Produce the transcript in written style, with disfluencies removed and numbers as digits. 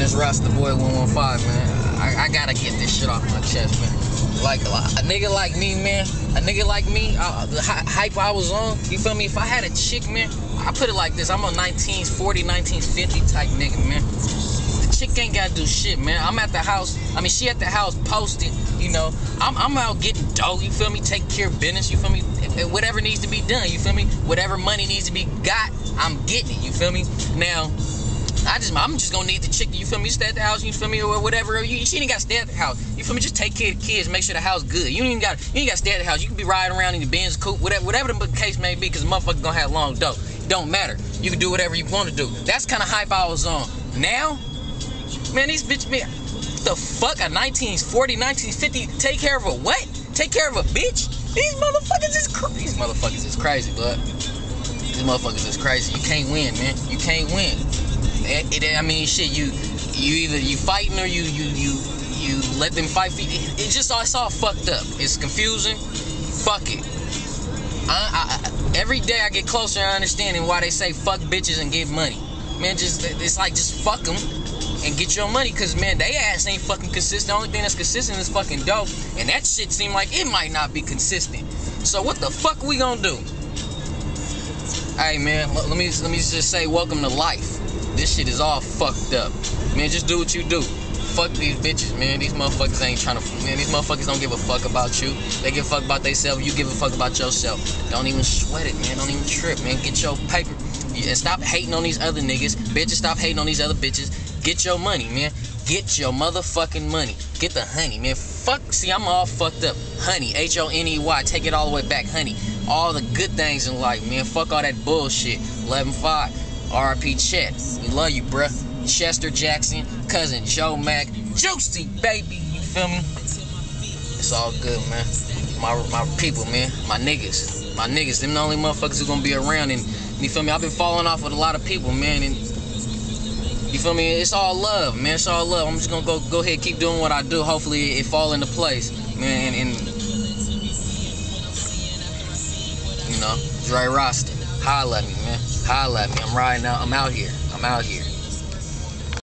It's Rasta Boy 115, man. I gotta get this shit off my chest, man. Like a nigga like me, man. A nigga like me, the hype I was on, you feel me? If I had a chick, man, I put it like this. I'm a 1940, 1950 type nigga, man. The chick ain't gotta do shit, man. I'm at the house. I mean, she at the house posted, you know. I'm out getting dough, you feel me? Taking care of business, you feel me? Whatever needs to be done, you feel me? Whatever money needs to be got, I'm getting it, you feel me? Now, I'm just gonna need the chick, you feel me? You stay at the house, you feel me, or whatever. She ain't gotta stay at the house, you feel me? Just take care of the kids, make sure the house good. You ain't gotta stay at the house. You can be riding around in the Benz coupe, whatever the case may be, because the motherfucker gonna have long dough. Don't matter. You can do whatever you want to do. That's kind of hype I was on. Now, man, these bitches, man, the fuck, a 1940, 1950, take care of a what? Take care of a bitch? These motherfuckers is crazy. These motherfuckers is crazy, bud. These motherfuckers is crazy. You can't win, man. You can't win. I mean, shit. You either you fighting or you let them fight for you. It's all fucked up. It's confusing. Fuck it. Every day I get closer to understanding why they say fuck bitches and get money. Man, it's like just fuck them and get your money, cause man, they ass ain't fucking consistent. The only thing that's consistent is fucking dope, and that shit seem like it might not be consistent. So what the fuck we gonna do? Hey man, let me just say welcome to life. This shit is all fucked up. Man, just do what you do. Fuck these bitches, man. These motherfuckers ain't trying to, man, these motherfuckers don't give a fuck about you. They give a fuck about themselves. You give a fuck about yourself. Don't even sweat it, man. Don't even trip, man. Get your paper. And stop hating on these other niggas. Bitches, stop hating on these other bitches. Get your money, man. Get your motherfucking money. Get the honey, man. Fuck, see, I'm all fucked up. Honey, H-O-N-E-Y. Take it all the way back, honey. All the good things in life, man. Fuck all that bullshit. 11-5. R.I.P. Chet. We love you, bruh. Chester Jackson, cousin Joe Mack, Juicy, baby. You feel me? It's all good, man. My people, man. My niggas. Them the only motherfuckers who gonna be around. And you feel me? I've been falling off with a lot of people, man. And you feel me? It's all love, man. It's all love. I'm just gonna go ahead and keep doing what I do. Hopefully it fall into place, man. And you know, Dre Rasta. Holla at me, man. Holla at me. I'm riding out. I'm out here.